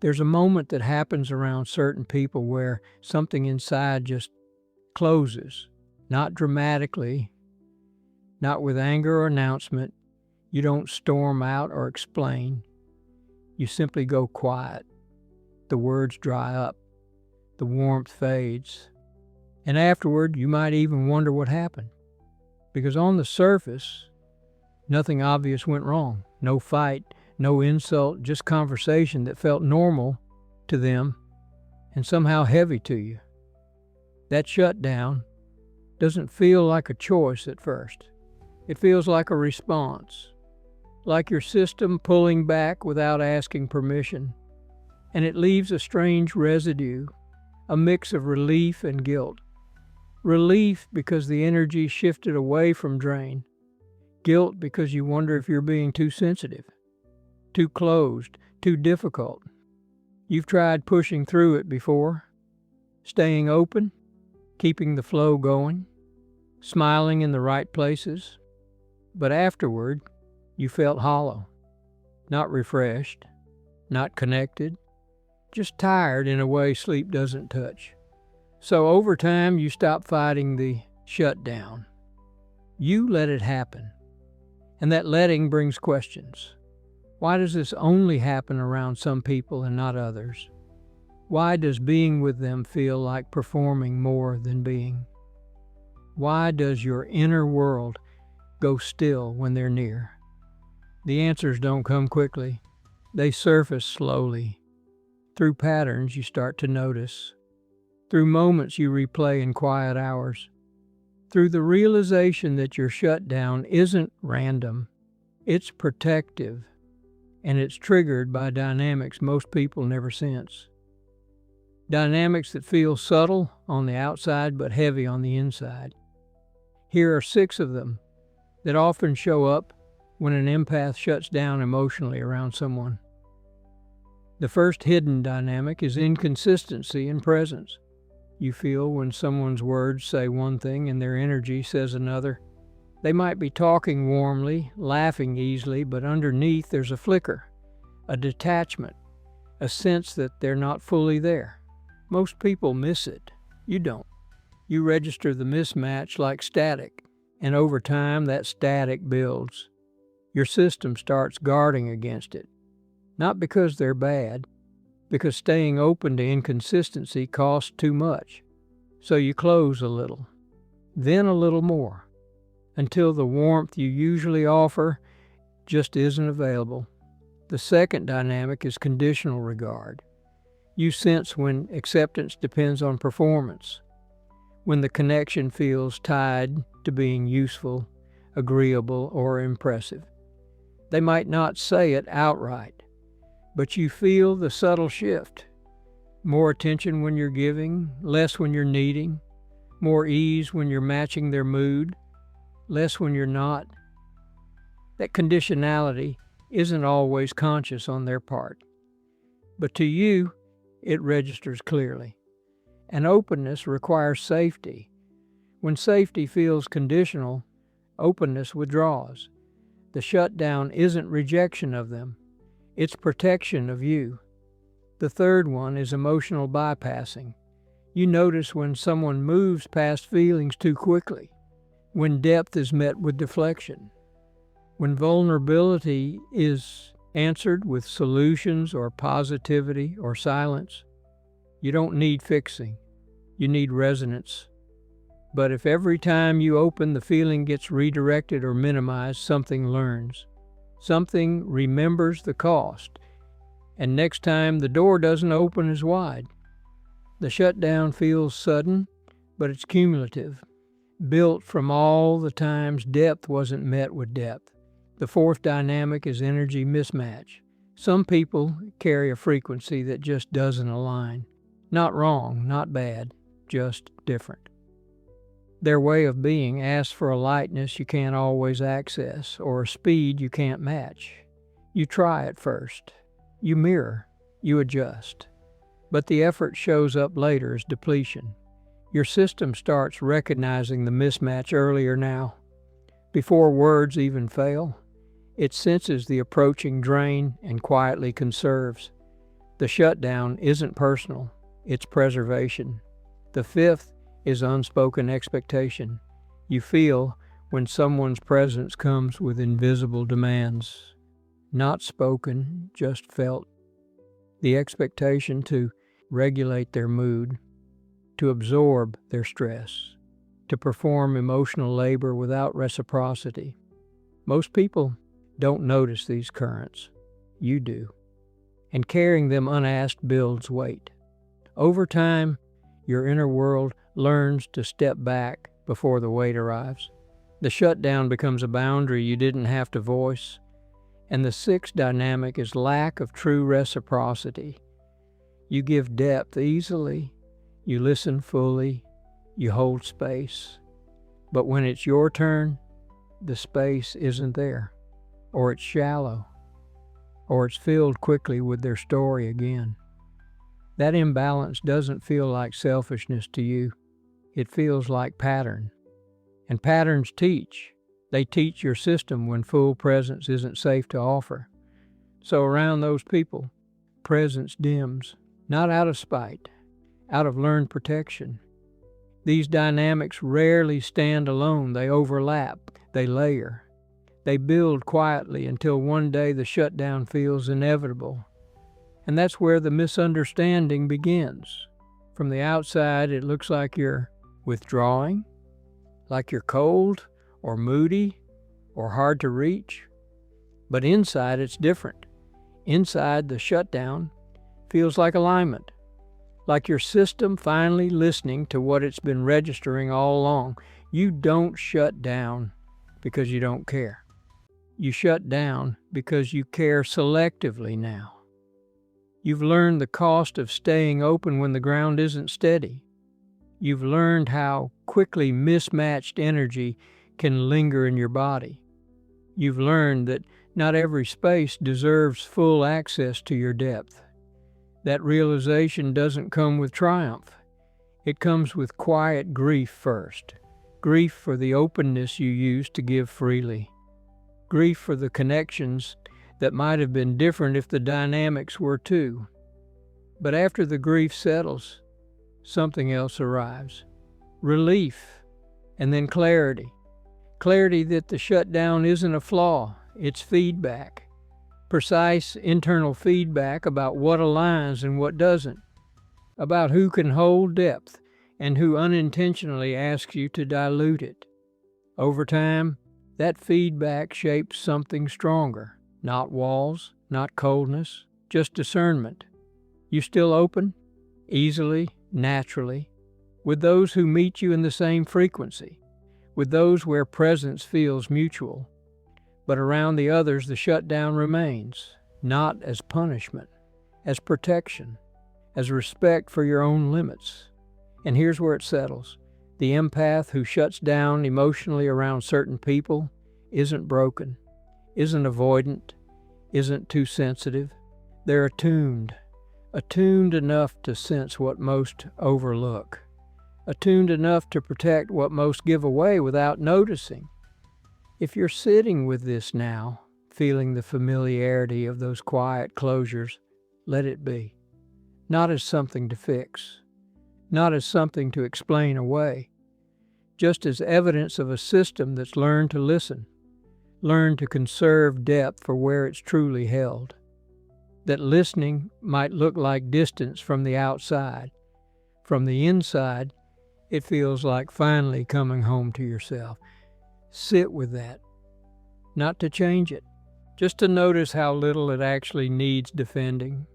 There's a moment that happens around certain people where something inside just closes, not dramatically, not with anger or announcement. You don't storm out or explain. You simply go quiet. The words dry up. The warmth fades. And afterward, you might even wonder what happened. Because on the surface, nothing obvious went wrong. No fight, no insult, just conversation that felt normal to them and somehow heavy to you. That shutdown doesn't feel like a choice at first. It feels like a response, like your system pulling back without asking permission. And it leaves a strange residue, a mix of relief and guilt. Relief because the energy shifted away from drain. Guilt because you wonder if you're being too sensitive, too closed, too difficult. You've tried pushing through it before, staying open, keeping the flow going, smiling in the right places. But afterward, you felt hollow, not refreshed, not connected, just tired in a way sleep doesn't touch. So over time, you stop fighting the shutdown. You let it happen. And that letting brings questions. Why does this only happen around some people and not others? Why does being with them feel like performing more than being? Why does your inner world go still when they're near? The answers don't come quickly. They surface slowly. Through patterns you start to notice. Through moments you replay in quiet hours. Through the realization that your shutdown isn't random. It's protective. And it's triggered by dynamics most people never sense. Dynamics that feel subtle on the outside but heavy on the inside. Here are 6 of them that often show up when an empath shuts down emotionally around someone. The first hidden dynamic is inconsistency in presence. You feel when someone's words say one thing and their energy says another. They might be talking warmly, laughing easily, but underneath there's a flicker, a detachment, a sense that they're not fully there. Most people miss it. You don't. You register the mismatch like static, and over time that static builds. Your system starts guarding against it. Not because they're bad, because staying open to inconsistency costs too much. So you close a little, then a little more, until the warmth you usually offer just isn't available. The second dynamic is conditional regard. You sense when acceptance depends on performance, when the connection feels tied to being useful, agreeable, or impressive. They might not say it outright, but you feel the subtle shift. More attention when you're giving, less when you're needing, more ease when you're matching their mood, less when you're not. That conditionality isn't always conscious on their part, but to you, it registers clearly. And openness requires safety. When safety feels conditional, openness withdraws. The shutdown isn't rejection of them, it's protection of you. The third one is emotional bypassing. You notice when someone moves past feelings too quickly, when depth is met with deflection, when vulnerability is answered with solutions or positivity or silence. You don't need fixing, you need resonance. But if every time you open the feeling gets redirected or minimized, something learns. Something remembers the cost. And next time the door doesn't open as wide. The shutdown feels sudden, but it's cumulative, built from all the times depth wasn't met with depth. The fourth dynamic is energy mismatch. Some people carry a frequency that just doesn't align. Not wrong, not bad, just different. Their way of being asks for a lightness you can't always access, or a speed you can't match. You try at first. You mirror. You adjust. But the effort shows up later as depletion. Your system starts recognizing the mismatch earlier now. Before words even fail, it senses the approaching drain and quietly conserves. The shutdown isn't personal, it's preservation. The fifth is unspoken expectation. You feel when someone's presence comes with invisible demands, not spoken, just felt. The expectation to regulate their mood, to absorb their stress, to perform emotional labor without reciprocity. Most people don't notice these currents. You do. And carrying them unasked builds weight. Over time, your inner world learns to step back before the weight arrives. The shutdown becomes a boundary you didn't have to voice. And the sixth dynamic is lack of true reciprocity. You give depth easily, you listen fully, you hold space. But when it's your turn, the space isn't there, or it's shallow, or it's filled quickly with their story again. That imbalance doesn't feel like selfishness to you. It feels like pattern. And patterns teach. They teach your system when full presence isn't safe to offer. So around those people, presence dims, not out of spite, out of learned protection. These dynamics rarely stand alone. They overlap, they layer. They build quietly until one day the shutdown feels inevitable. And that's where the misunderstanding begins. From the outside, it looks like you're withdrawing, like you're cold or moody or hard to reach. But inside, it's different. Inside, the shutdown feels like alignment, like your system finally listening to what it's been registering all along. You don't shut down because you don't care. You shut down because you care selectively now. You've learned the cost of staying open when the ground isn't steady. You've learned how quickly mismatched energy can linger in your body. You've learned that not every space deserves full access to your depth. That realization doesn't come with triumph. It comes with quiet grief first. Grief for the openness you used to give freely. Grief for the connections that might have been different if the dynamics were too. But after the grief settles, something else arrives. Relief, and then clarity. Clarity that the shutdown isn't a flaw, it's feedback. Precise internal feedback about what aligns and what doesn't. About who can hold depth and who unintentionally asks you to dilute it. Over time, that feedback shapes something stronger. Not walls, not coldness, just discernment. You still open, easily, naturally, with those who meet you in the same frequency, with those where presence feels mutual. But around the others, the shutdown remains, not as punishment, as protection, as respect for your own limits. And here's where it settles. The empath who shuts down emotionally around certain people isn't broken, isn't avoidant, isn't too sensitive. They're attuned enough to sense what most overlook, attuned enough to protect what most give away without noticing. If you're sitting with this now, feeling the familiarity of those quiet closures, let it be. Not as something to fix, not as something to explain away, just as evidence of a system that's learned to listen, learned to conserve depth for where it's truly held. That listening might look like distance from the outside. From the inside, it feels like finally coming home to yourself. Sit with that. Not to change it, just to notice how little it actually needs defending.